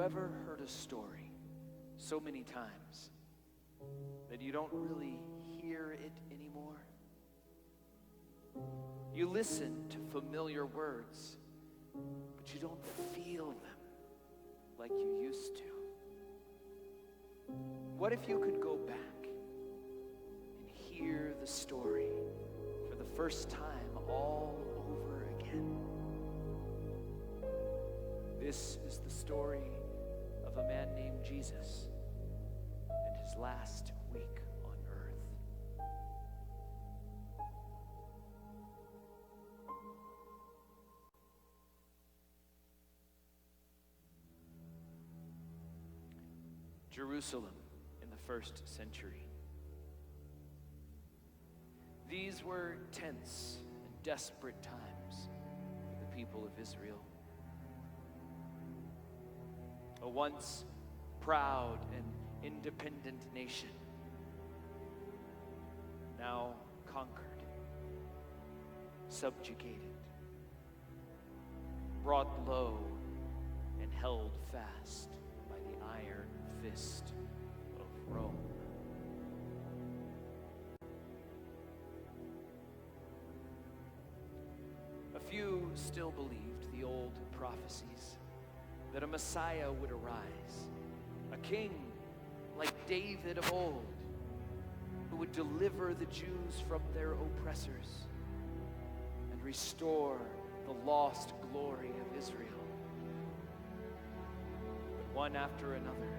ever heard a story so many times that you don't really hear it anymore? You listen to familiar words, but you don't feel them like you used to. What if you could go back and hear the story for the first time all over again? This is the story of a man named Jesus and his last week on earth. Jerusalem in the first century. These were tense and desperate times for the people of Israel. A once proud and independent nation, now conquered, subjugated, brought low, and held fast by the iron fist of Rome. A few still believed the old prophecies that a Messiah would arise, a king like David of old, who would deliver the Jews from their oppressors and restore the lost glory of Israel. But one after another,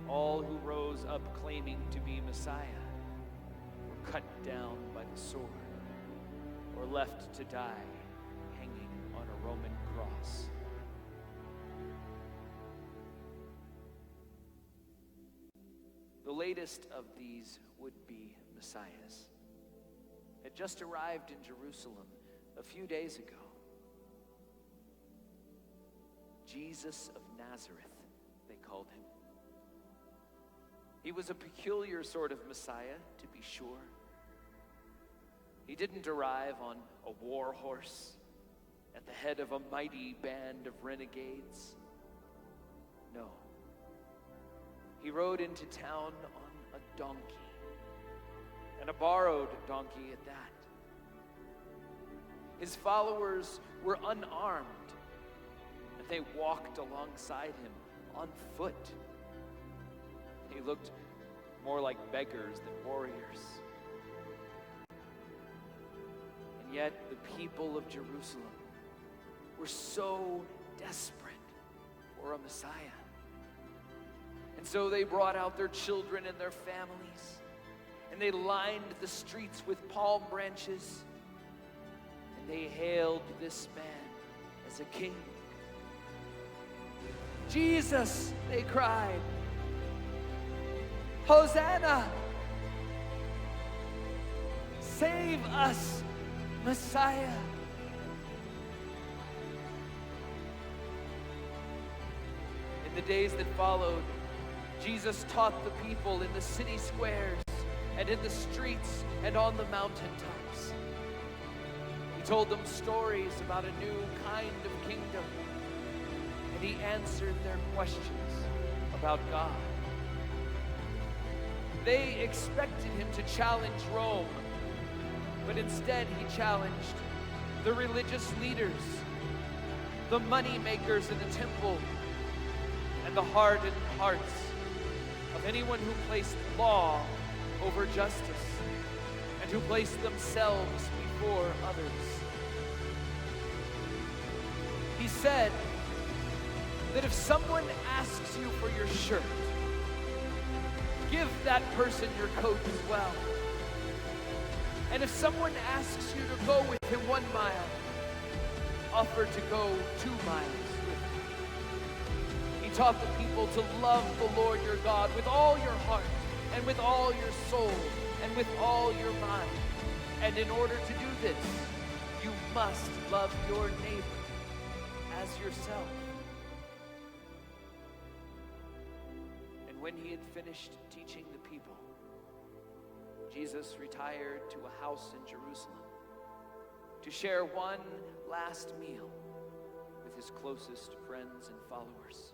all who rose up claiming to be Messiah were cut down by the sword or left to die hanging on a Roman cross. The latest of these would-be messiahs had just arrived in Jerusalem a few days ago. Jesus of Nazareth, they called him. He was a peculiar sort of Messiah, to be sure. He didn't arrive on a war horse at the head of a mighty band of renegades. No. He rode into town on a donkey, and a borrowed donkey at that. His followers were unarmed, and they walked alongside him on foot. He looked more like beggars than warriors. And yet the people of Jerusalem were so desperate for a Messiah. And so they brought out their children and their families, and they lined the streets with palm branches, and they hailed this man as a king. Jesus, they cried. Hosanna! Save us, Messiah! In the days that followed, Jesus taught the people in the city squares and in the streets and on the mountaintops. He told them stories about a new kind of kingdom, and he answered their questions about God. They expected him to challenge Rome, but instead he challenged the religious leaders, the money makers in the temple, and the hardened hearts of anyone who placed law over justice and who placed themselves before others. He said that if someone asks you for your shirt, give that person your coat as well. And if someone asks you to go with him 1 mile, offer to go 2 miles with him. He taught the people to love the Lord your God with all your heart and with all your soul and with all your mind. And in order to do this, you must love your neighbor as yourself. When he had finished teaching the people, Jesus retired to a house in Jerusalem to share one last meal with his his closest friends and followers.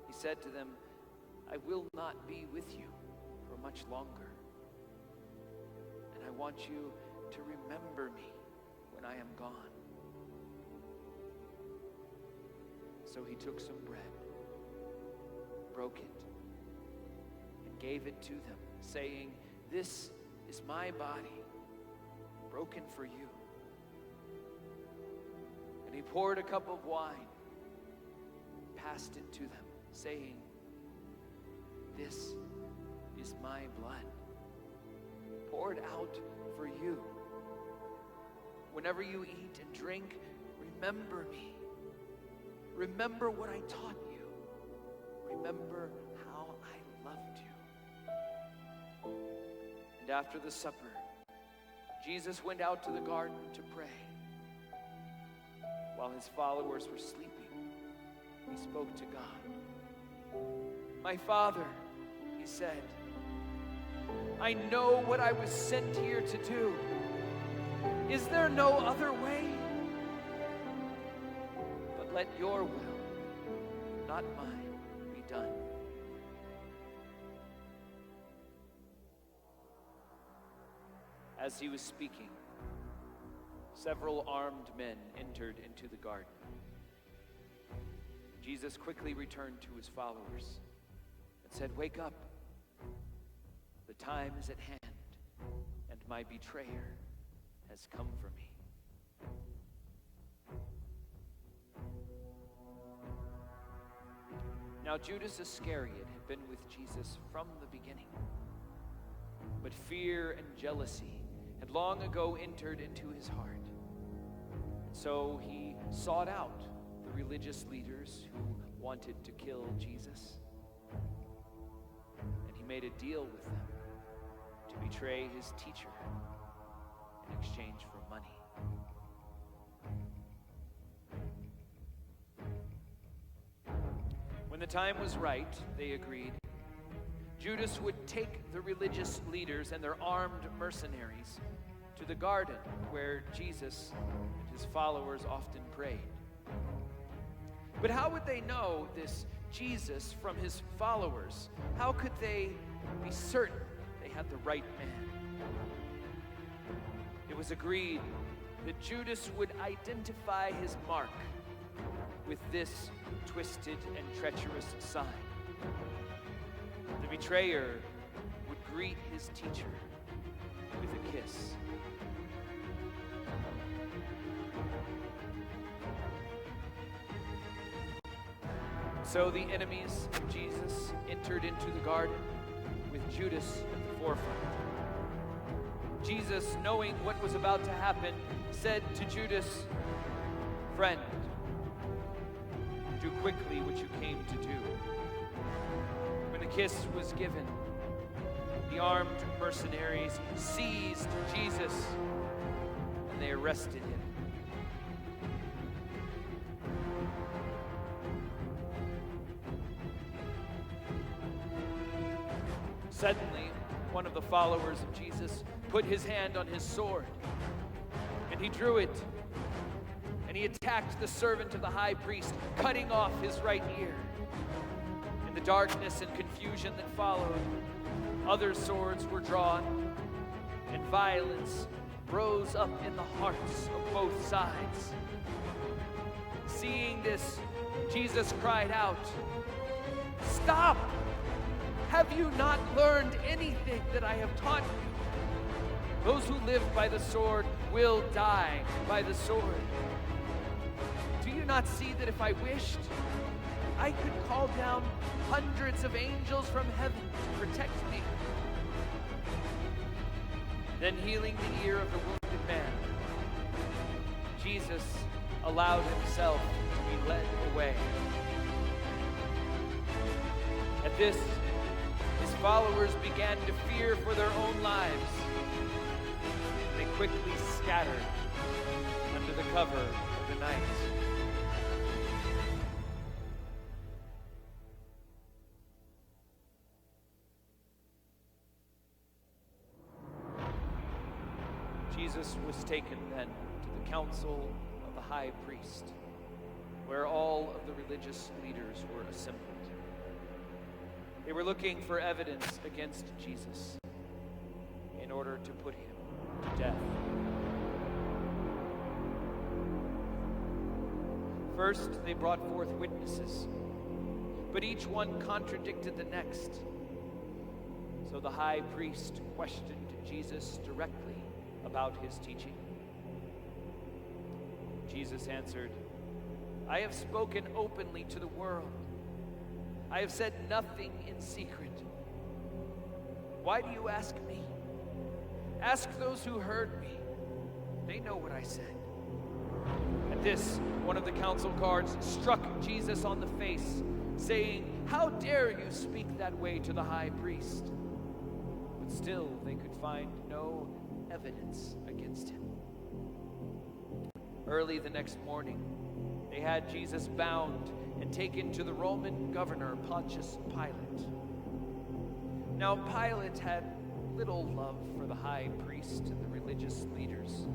He said to them, "I will not be with you for much longer, and I want you to remember me when I am gone." So he took some bread, broke it, and gave it to them, saying, "This is my body, broken for you." And he poured a cup of wine, passed it to them, saying, "This is my blood, poured out for you. Whenever you eat and drink, remember me. Remember what I taught you. Remember how I loved you." And after the supper, Jesus went out to the garden to pray. While his followers were sleeping, he spoke to God. "My Father," he said, "I know what I was sent here to do. Is there no other way? But let your will, not mine, be done." As he was speaking, several armed men entered into the garden. Jesus quickly returned to his followers and said, "Wake up. The time is at hand, and my betrayer has come for me." Now Judas Iscariot had been with Jesus from the beginning, but fear and jealousy had long ago entered into his heart. And so he sought out the religious leaders who wanted to kill Jesus, and he made a deal with them to betray his teacher in exchange for money. When the time was right, they agreed, Judas would take the religious leaders and their armed mercenaries to the garden where Jesus and his followers often prayed. But how would they know this Jesus from his followers? How could they be certain they had the right man? It was agreed that Judas would identify his mark with this twisted and treacherous sign. The betrayer would greet his teacher with a kiss. So the enemies of Jesus entered into the garden with Judas at the forefront. Jesus, knowing what was about to happen, said to Judas, "Friend, do quickly what you came to do." When the kiss was given, the armed mercenaries seized Jesus and they arrested him. Suddenly, one of the followers of Jesus put his hand on his sword, and he drew it, and he attacked the servant of the high priest, cutting off his right ear. In the darkness and confusion that followed, other swords were drawn, and violence rose up in the hearts of both sides. Seeing this, Jesus cried out, "Stop! Have you not learned anything that I have taught you? Those who live by the sword will die by the sword. Do you not see that if I wished, I could call down hundreds of angels from heaven to protect me?" Then, healing the ear of the wounded man, Jesus allowed himself to be led away. At this, his followers began to fear for their own lives. They quickly scattered under the cover of the night. Jesus was taken then to the council of the high priest, where all of the religious leaders were assembled. They were looking for evidence against Jesus in order to put him to death. First, they brought forth witnesses, but each one contradicted the next. So the high priest questioned Jesus directly about his teaching. Jesus answered, "I have spoken openly to the world. I have said nothing in secret. Why do you ask me? Ask those who heard me. They know what I said." At this, one of the council guards struck Jesus on the face, saying, "How dare you speak that way to the high priest?" But still they could find no evidence against him. Early the next morning, they had Jesus bound and taken to the Roman governor Pontius Pilate. Now Pilate had little love for the high priest and the religious leaders,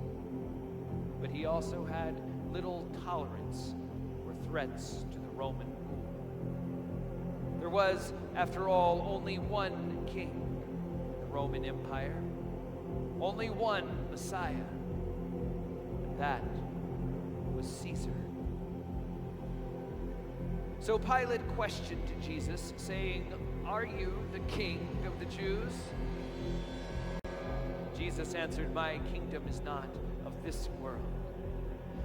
but he also had little tolerance for threats to the Roman rule. There was, after all, only one king in the Roman Empire, only one Messiah, and that was Caesar. So Pilate questioned Jesus, saying, "Are you the king of the Jews?" Jesus answered, "My kingdom is not of this world."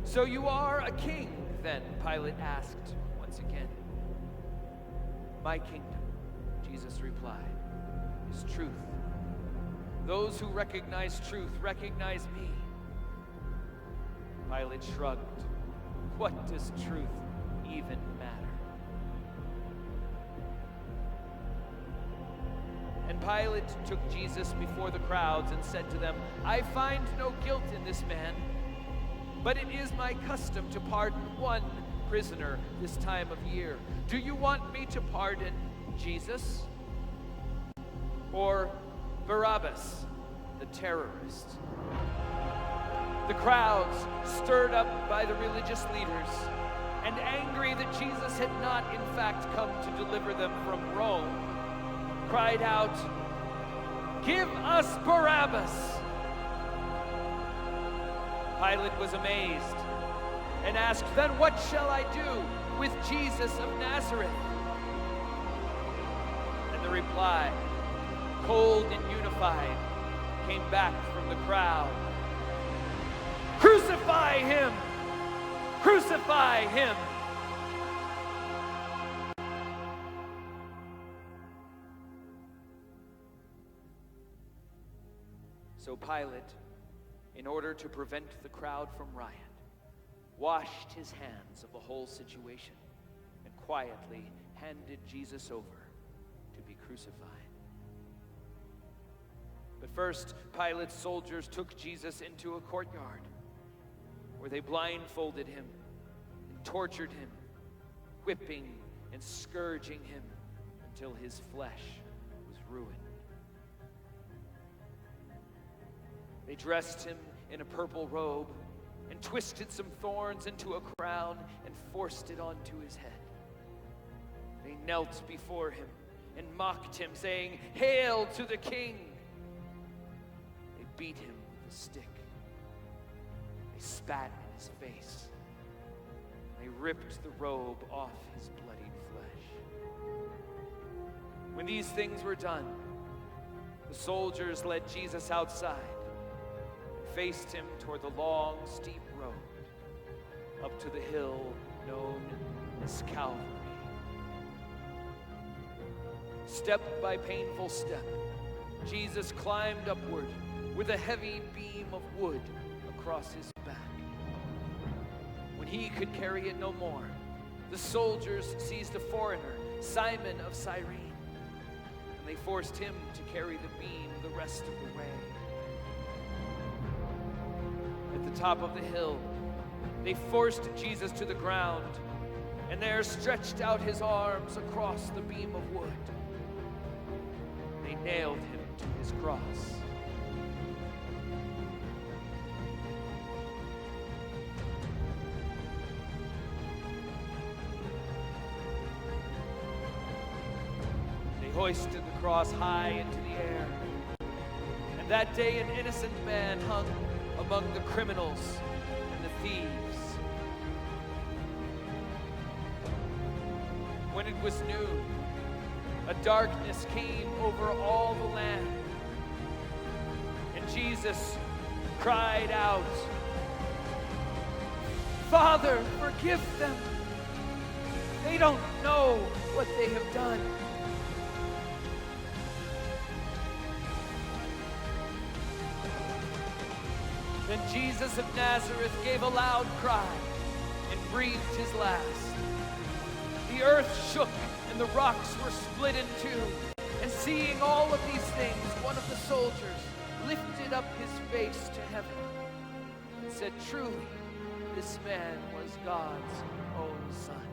"So you are a king, then?" Pilate asked once again. "My kingdom," Jesus replied, "is truth. Those who recognize truth recognize me." Pilate shrugged. "What does truth even matter?" And Pilate took Jesus before the crowds and said to them, "I find no guilt in this man, but it is my custom to pardon one prisoner this time of year. Do you want me to pardon Jesus or Barabbas, the terrorist?" The crowds, stirred up by the religious leaders and angry that Jesus had not in fact come to deliver them from Rome, cried out, "Give us Barabbas!" Pilate was amazed and asked, "Then what shall I do with Jesus of Nazareth?" And the reply, cold and unified, came back from the crowd. "Crucify him! Crucify him!" So Pilate, in order to prevent the crowd from riot, washed his hands of the whole situation and quietly handed Jesus over to be crucified. But first, Pilate's soldiers took Jesus into a courtyard where they blindfolded him and tortured him, whipping and scourging him until his flesh was ruined. They dressed him in a purple robe and twisted some thorns into a crown and forced it onto his head. They knelt before him and mocked him, saying, "Hail to the king!" They beat him with a stick. They spat in his face. They ripped the robe off his bloodied flesh. When these things were done, the soldiers led Jesus outside, faced him toward the long, steep road up to the hill known as Calvary. Step by painful step, Jesus climbed upward with a heavy beam of wood across his back. When he could carry it no more, the soldiers seized a foreigner, Simon of Cyrene, and they forced him to carry the beam the rest of the way. At the top of the hill, they forced Jesus to the ground, and there stretched out his arms across the beam of wood. They nailed him to his cross. hoisted the cross high into the air. And that day an innocent man hung among the criminals and the thieves. When it was noon, a darkness came over all the land. And Jesus cried out, "Father, forgive them. They don't know what they have done." Then Jesus of Nazareth gave a loud cry and breathed his last. The earth shook and the rocks were split in two. And seeing all of these things, one of the soldiers lifted up his face to heaven and said, "Truly, this man was God's own son."